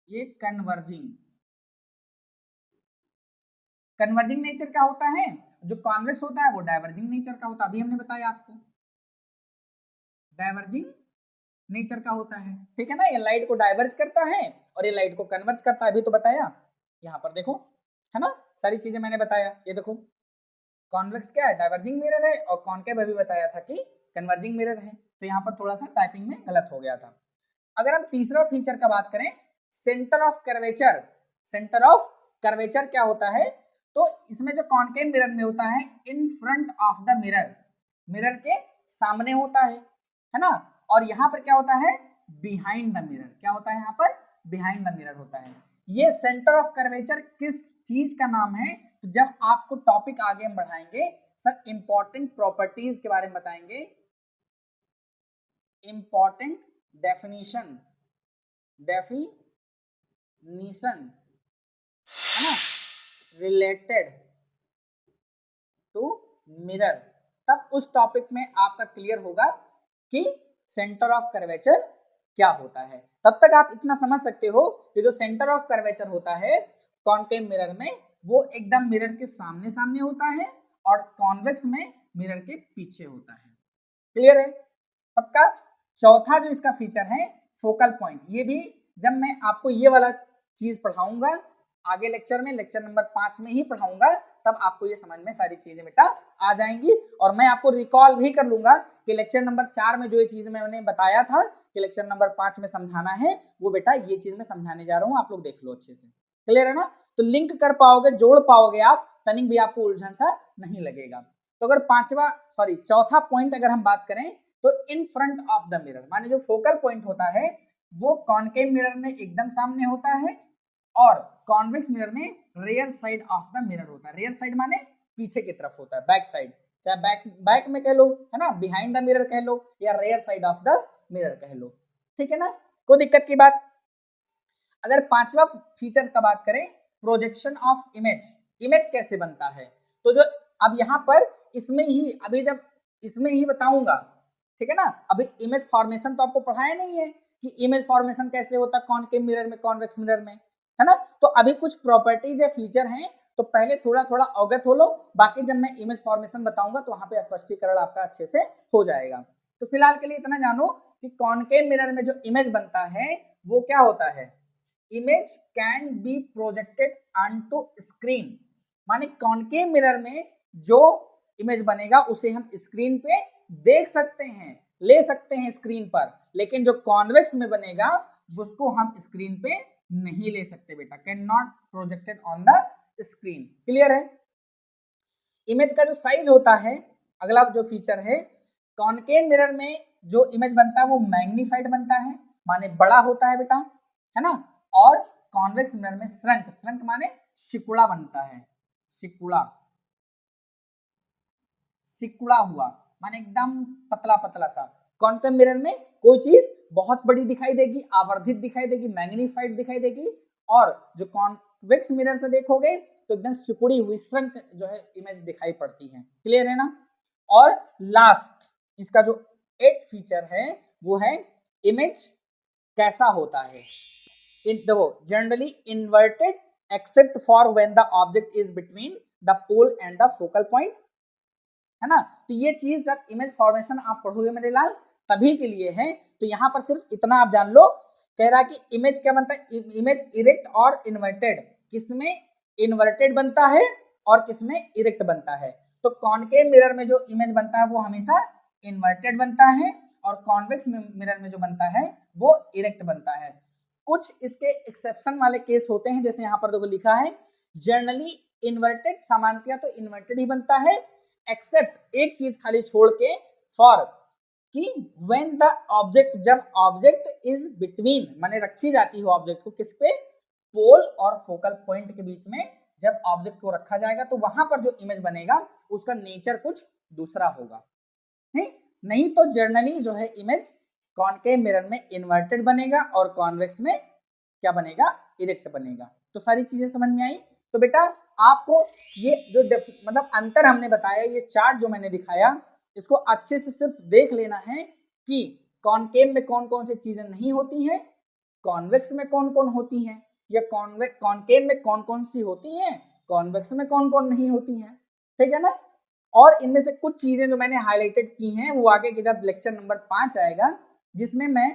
ये कन्वर्जिंग, कन्वर्जिंग नेचर क्या होता है, जो कॉन्वेक्स होता है वो डाइवर्जिंग नेचर का होता है, अभी हमने बताया आपको डाइवर्जिंग नेचर का होता है, ठीक है ना। ये लाइट को डाइवर्ज करता है और ये लाइट को कन्वर्ज करता है, अभी तो बताया। यहाँ पर देखो, है ना, सारी चीजें मैंने बताया। ये देखो कॉन्वेक्स क्या है, डाइवर्जिंग मिरर है, और कॉनकेव अभी बताया था कि कन्वर्जिंग मिरर है। तो यहाँ पर थोड़ा सा टाइपिंग में गलत हो गया था। अगर हम तीसरा फीचर का बात करें, centre of curvature, centre of curvature क्या होता है, तो इसमें जो कॉनकेव मिरर में होता है in front of the mirror, mirror के सामने होता है ना। और यहाँ पर क्या होता है, बिहाइंड द मिरर, क्या होता है यहाँ पर, बिहाइंड द मिरर होता है। ये सेंटर ऑफ कर्वेचर किस चीज का नाम है, तो जब आपको टॉपिक आगे हम बढ़ाएंगे सर इंपॉर्टेंट प्रॉपर्टीज के बारे में बताएंगे, इंपॉर्टेंट डेफिनेशन, डेफिनेशन, है ना, रिलेटेड टू मिरर, तब उस टॉपिक में आपका क्लियर होगा कि सेंटर ऑफ कर्वेचर क्या होता है। तब तक आप इतना समझ सकते हो कि जो सेंटर ऑफ कर्वेचर होता है कॉनकेव मिरर में, वो एकदम मिरर के सामने सामने होता है, और कॉन्वेक्स में मिरर के पीछे होता है। क्लियर है, पक्का। चौथा जो इसका फीचर है फोकल पॉइंट, ये भी जब मैं आपको ये वाला चीज पढ़ाऊंगा आगे लेक्चर में, लेक्चर नंबर 5 में ही पढ़ाऊंगा, तब आपको ये समझ में सारी चीजें बेटा आ जाएंगी। और मैं आपको रिकॉल भी कर लूंगा कि लेक्चर नंबर 4 में जो ये चीज मैंने बताया था कि लेक्चर नंबर 5 में समझाना है, वो बेटा ये चीज मैं समझाने जा रहा हूँ, आप लोग देख लो अच्छे से। क्लियर है ना? तो लिंक कर पाओगे, जोड़ पाओगे आप, तनिक भी आपको उलझन सा नहीं लगेगा। तो अगर चौथा पॉइंट अगर हम बात करें तो in front of the mirror, माने जो फोकल पॉइंट होता है वो कॉनकेव मिरर में एकदम सामने होता है और कॉन्वेक्स मिरर में rear side of the mirror होता है। रेयर साइड माने पीछे की तरफ होता है, बैक साइड, चाहे बैक में कह लो, है ना, बिहाइंड द मिरर कह लो या rear side of the mirror कह लो। ठीक है ना, कोई दिक्कत की बात। अगर पांचवा फीचर का बात करें, प्रोजेक्शन ऑफ इमेज, इमेज कैसे बनता है, तो जो अब यहाँ पर इसमें ही अभी जब इसमें ही बताऊंगा, ठीक है ना। अभी इमेज फॉर्मेशन तो आपको पढ़ाया नहीं है कि इमेज फॉर्मेशन कैसे होता है कॉनकेव मिरर में, कॉन्वेक्स मिरर में, है ना। तो अभी कुछ प्रॉपर्टीज या फीचर हैं, तो पहले थोड़ा थोड़ा अवगत हो लो, बाकी जब मैं इमेज फॉर्मेशन बताऊंगा तो वहां पे स्पष्टीकरण आपका अच्छे से हो जाएगा। तो फिलहाल के लिए इतना जानो कि कॉनकेव मिरर में जो इमेज बनता है वो क्या होता है, image can be projected onto screen, माने कॉनकेव मिरर में जो इमेज बनेगा उसे हम स्क्रीन पे देख सकते हैं, ले सकते हैं स्क्रीन पर, लेकिन जो कॉन्वेक्स में बनेगा उसको हम स्क्रीन पे नहीं ले सकते बेटा, can not projected on the screen. Clear है? इमेज का जो साइज होता है, अगला जो फीचर है, कॉनकेव मिरर में जो इमेज बनता है वो मैग्नीफाइड बनता है, माने बड़ा होता है बेटा, है ना। और कॉन्वेक्स मिरर में श्रंक, श्रंक माने सिकुड़ा बनता है, सिकुड़ा, सिकुड़ा हुआ माने एकदम पतला पतला सा। कॉनकेव मिरर में कोई चीज बहुत बड़ी दिखाई देगी, आवर्धित दिखाई देगी, मैग्नीफाइड दिखाई देगी, और जो कॉन्वेक्स मिरर से देखोगे तो एकदम सिकुड़ी हुई श्रंक जो है इमेज दिखाई पड़ती है। क्लियर है ना? और लास्ट इसका जो 8 फीचर है वो है इमेज कैसा होता है, देखो generally inverted except for when the object is between the pole and the focal point, है ना। तो ये चीज जब इमेज फॉर्मेशन आप पढ़ोगे मेरे लाल तभी के लिए है। तो यहाँ पर सिर्फ इतना आप जान लो, कह रहा कि इमेज क्या बनता है, इमेज इरेक्ट और इन्वर्टेड, किसमें इन्वर्टेड बनता है और किसमें इरेक्ट बनता है। तो कॉनकेव मिरर में जो इमेज बनता है वो हमेशा इन्वर्टेड बनता है और कॉन्वेक्स मिरर में जो बनता है वो इरेक्ट बनता है। कुछ इसके एक्सेप्शन वाले केस होते हैं, जैसे यहाँ पर देखो लिखा है जनरली इन्वर्टेड, सामान्यतः तो इन्वर्टेड ही बनता है, एक्सेप्ट एक चीज खाली छोड़ के, फॉर कि व्हेन द ऑब्जेक्ट, जब ऑब्जेक्ट इज बिटवीन माने रखी जाती है ऑब्जेक्ट को किस पे, पोल और फोकल पॉइंट के बीच में जब ऑब्जेक्ट को रखा जाएगा तो वहां पर जो इमेज बनेगा उसका नेचर कुछ दूसरा होगा, नहीं तो जनरली जो है इमेज कॉनकेव मिरर में इन्वर्टेड बनेगा और कॉन्वेक्स में क्या बनेगा, इरेक्ट बनेगा। तो सारी चीजें समझ में आई। तो बेटा आपको ये जो मतलब अंतर हमने बताया, ये चार्ट जो मैंने दिखाया, इसको अच्छे से सिर्फ देख लेना है कि कॉनकेव में कौन कौन सी चीजें नहीं होती हैं, कॉन्वेक्स में कौन कौन होती हैं, या कॉनकेव में कौन कौन सी होती हैं, कॉन्वेक्स में कौन कौन नहीं होती हैं। ठीक है ना? और इनमें से कुछ चीजें जो मैंने हाईलाइटेड की हैं वो आगे के जब लेक्चर नंबर 5 आएगा जिसमें मैं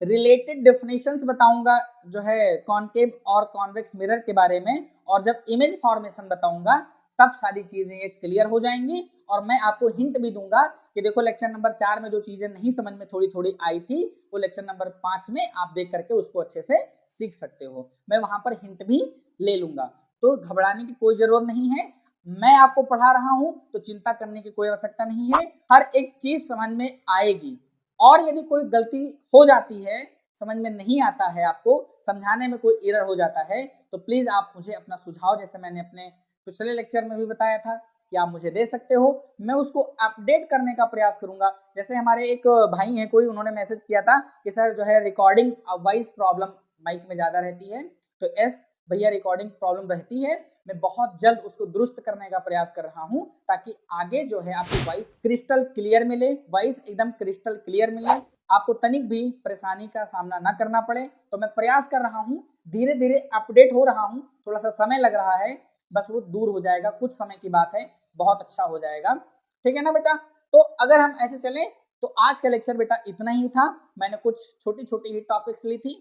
रिलेटेड डेफिनेशंस बताऊंगा जो है कॉनकेव और कॉन्वेक्स मिरर के बारे में, और जब इमेज फॉर्मेशन बताऊंगा तब सारी चीजें ये क्लियर हो जाएंगी। और मैं आपको हिंट भी दूंगा कि देखो लेक्चर नंबर 4 में जो चीजें नहीं समझ में थोड़ी थोड़ी आई थी वो लेक्चर नंबर 5 में आप देख करके उसको अच्छे से सीख सकते हो, मैं वहां पर हिंट भी ले लूंगा। तो घबराने की कोई जरूरत नहीं है, मैं आपको पढ़ा रहा हूं तो चिंता करने की कोई आवश्यकता नहीं है, हर एक चीज समझ में आएगी। और यदि कोई गलती हो जाती है, समझ में नहीं आता है, आपको समझाने में कोई एरर हो जाता है, तो प्लीज आप मुझे अपना सुझाव, जैसे मैंने अपने पिछले लेक्चर में भी बताया था कि आप मुझे दे सकते हो, मैं उसको अपडेट करने का प्रयास करूंगा। जैसे हमारे एक भाई हैं कोई, उन्होंने मैसेज किया था कि सर जो है रिकॉर्डिंग वॉइस प्रॉब्लम माइक में ज्यादा रहती है, तो एस भैया रिकॉर्डिंग प्रॉब्लम रहती है, मैं बहुत जल्द उसको दुरुस्त करने का प्रयास कर रहा हूं ताकि आगे जो है आपको वॉइस क्रिस्टल क्लियर मिले, वॉइस एकदम क्रिस्टल क्लियर मिले, आपको तनिक भी परेशानी का सामना ना करना पड़े। तो मैं प्रयास कर रहा हूं, धीरे धीरे अपडेट हो रहा हूं, थोड़ा सा समय लग रहा है, बस वो दूर हो जाएगा, कुछ समय की बात है, बहुत अच्छा हो जाएगा। ठीक है ना बेटा? तो अगर हम ऐसे चलें तो आज का लेक्चर बेटा इतना ही था। मैंने कुछ छोटी छोटी ही टॉपिक्स ली थी,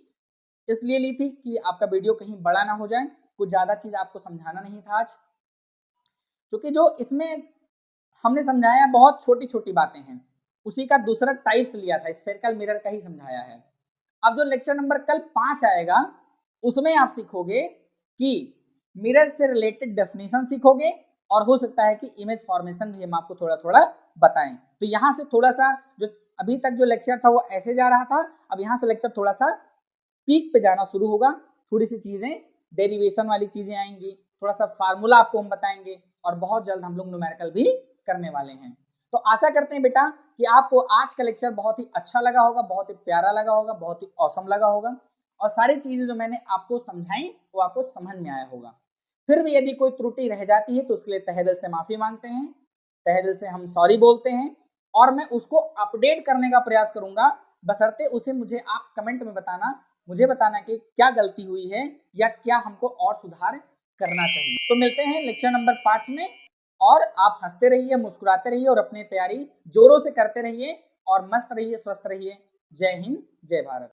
इसलिए ली थी कि आपका वीडियो कहीं बड़ा ना हो जाए, कुछ ज़्यादा चीज़ आपको समझाना नहीं था आज। क्योंकि जो इसमें हमने समझाया बहुत छोटी छोटी बातें हैं, उसी का दूसरा टाइप्स लिया था, स्फेरिकल मिरर का ही समझाया है। अब जो लेक्चर नंबर कल 5 आएगा उसमें आप सीखोगे कि मिरर से रिलेटेड डेफिनेशन सीखोगे, और हो सकता है कि इमेज फॉर्मेशन भी हम आपको थोड़ा थोड़ा बताएं। तो यहाँ से थोड़ा सा जो अभी तक जो लेक्चर था वो ऐसे जा रहा था, अब यहाँ से लेक्चर थोड़ा सा पीक पे जाना शुरू होगा, थोड़ी सी चीजें डेरिवेशन वाली चीजें आएंगी, थोड़ा सा फार्मूला आपको हम बताएंगे, और बहुत जल्द हम लोग न्यूमेरिकल भी करने वाले हैं। तो आशा करते हैं बेटा कि आपको आज का लेक्चर बहुत ही अच्छा लगा होगा, बहुत ही प्यारा लगा होगा, बहुत ही औसम लगा होगा, और सारी चीजें जो मैंने आपको समझाई वो आपको समझ में आया होगा। फिर भी यदि कोई त्रुटि रह जाती है तो उसके लिए तहे दिल से माफी मांगते हैं, तहे दिल से हम सॉरी बोलते हैं, और मैं उसको अपडेट करने का प्रयास करूंगा, बशर्ते उसे मुझे आप कमेंट में बताना, मुझे बताना कि क्या गलती हुई है या क्या हमको और सुधार करना चाहिए। तो मिलते हैं लेक्चर नंबर 5 में, और आप हंसते रहिए, मुस्कुराते रहिए, और अपनी तैयारी जोरों से करते रहिए, और मस्त रहिए, स्वस्थ रहिए। जय हिंद, जय भारत।